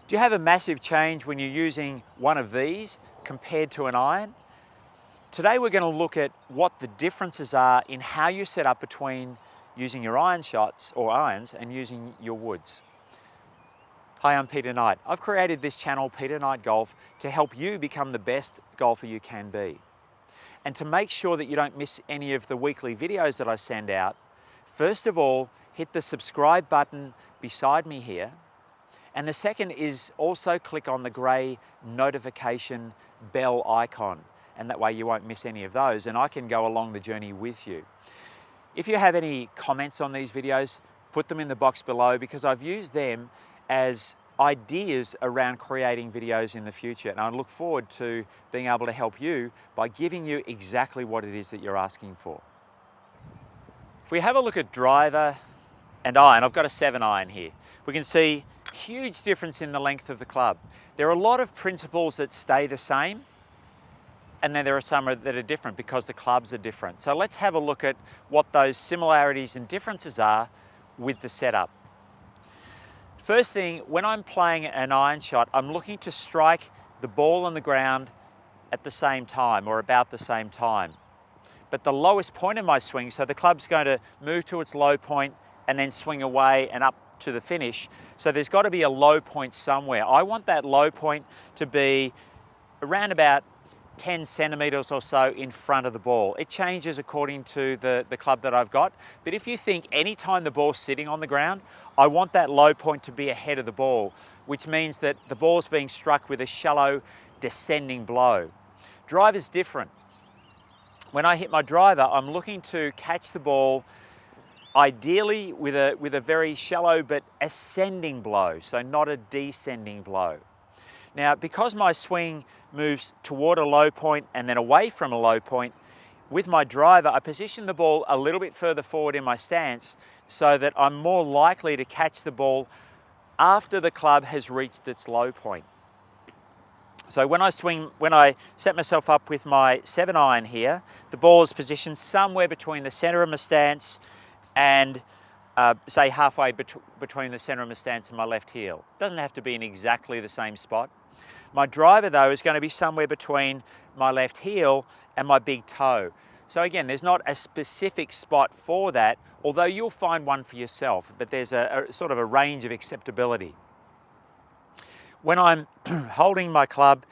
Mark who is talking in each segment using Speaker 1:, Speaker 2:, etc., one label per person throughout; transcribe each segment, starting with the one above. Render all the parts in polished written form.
Speaker 1: Do you have a massive change when you're using one of these compared to an iron? Today we're going to look at what the differences are in how you set up between using your iron shots or irons and using your woods. Hi, I'm Peter Knight. I've created this channel, Peter Knight Golf, to help you become the best golfer you can be. And to make sure that you don't miss any of the weekly videos that I send out, first of all, hit the subscribe button beside me here. And the second is also click on the grey notification bell icon, and that way you won't miss any of those and I can go along the journey with you. If you have any comments on these videos, put them in the box below, because I've used them as ideas around creating videos in the future, and I look forward to being able to help you by giving you exactly what it is that you're asking for. If we have a look at driver and iron, I've got a 7-iron here. We can see huge difference in the length of the club. There are a lot of principles that stay the same, and then there are some that are different because the clubs are different. So let's have a look at what those similarities and differences are with the setup. First thing, when I'm playing an iron shot, I'm looking to strike the ball on the ground at the same time or about the same time. But the lowest point of my swing, so the club's going to move to its low point and then swing away and up to the finish. So there's got to be a low point somewhere. I want that low point to be around about 10 centimeters or so in front of the ball. It changes according to the club that I've got. But if you think anytime the ball's sitting on the ground, I want that low point to be ahead of the ball, which means that the ball's being struck with a shallow descending blow. Driver's different. When I hit my driver, I'm looking to catch the ball ideally with a very shallow but ascending blow, so not a descending blow. Now, because my swing moves toward a low point and then away from a low point, with my driver, I position the ball a little bit further forward in my stance so that I'm more likely to catch the ball after the club has reached its low point. So when I set myself up with my 7-iron here, the ball is positioned somewhere between the center of my stance and say halfway between the center of my stance and my left heel. It doesn't have to be in exactly the same spot. My driver, though, is going to be somewhere between my left heel and my big toe. So again, there's not a specific spot for that, although you'll find one for yourself, but there's a sort of a range of acceptability. When I'm holding my club,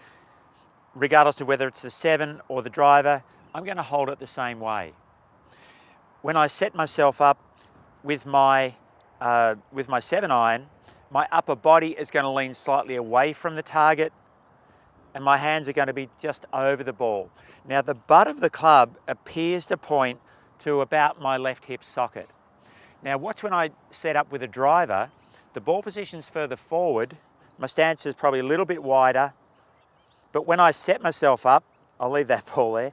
Speaker 1: regardless of whether it's the 7 or the driver, I'm going to hold it the same way. When I set myself up with my 7-iron, my upper body is going to lean slightly away from the target, and my hands are going to be just over the ball. Now, the butt of the club appears to point to about my left hip socket. Now, watch when I set up with a driver, the ball position's further forward, my stance is probably a little bit wider, but when I set myself up, I'll leave that ball there,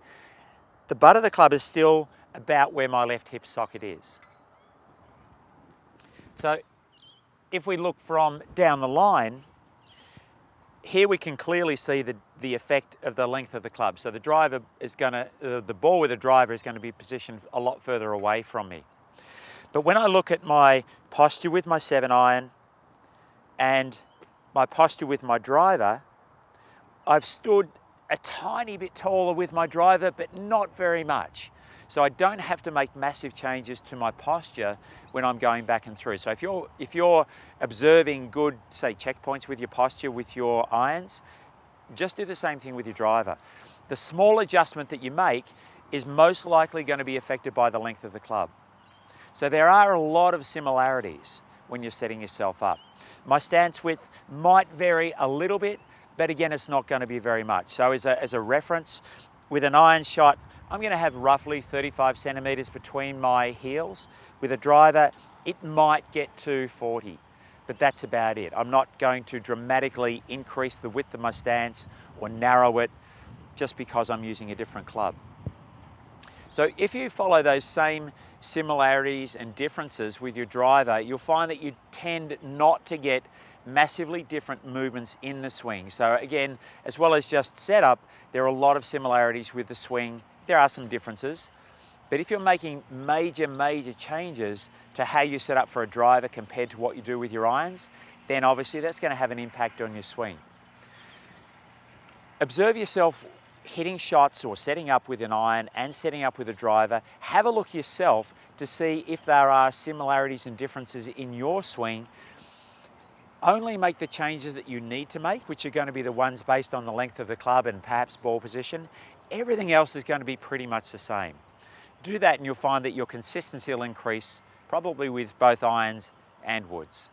Speaker 1: the butt of the club is still about where my left hip socket is. So if we look from down the line, here we can clearly see the effect of the length of the club. So the driver is the ball with the driver is going to be positioned a lot further away from me. But when I look at my posture with my 7-iron and my posture with my driver, I've stood a tiny bit taller with my driver, but not very much. So I don't have to make massive changes to my posture when I'm going back and through. So if you're observing good, say, checkpoints with your posture with your irons, just do the same thing with your driver. The small adjustment that you make is most likely going to be affected by the length of the club. So there are a lot of similarities when you're setting yourself up. My stance width might vary a little bit, but again, it's not going to be very much. So as a reference, with an iron shot, I'm going to have roughly 35 centimeters between my heels. With a driver, it might get to 40, but that's about it. I'm not going to dramatically increase the width of my stance or narrow it just because I'm using a different club. So if you follow those same similarities and differences with your driver, you'll find that you tend not to get massively different movements in the swing. So again, as well as just setup, there are a lot of similarities with the swing. There are some differences, but if you're making major changes to how you set up for a driver compared to what you do with your irons, then obviously that's going to have an impact on your swing. Observe yourself hitting shots or setting up with an iron and setting up with a driver. Have a look yourself to see if there are similarities and differences in your swing. Only make the changes that you need to make, which are going to be the ones based on the length of the club and perhaps ball position. Everything else is going to be pretty much the same. Do that and you'll find that your consistency will increase, probably with both irons and woods.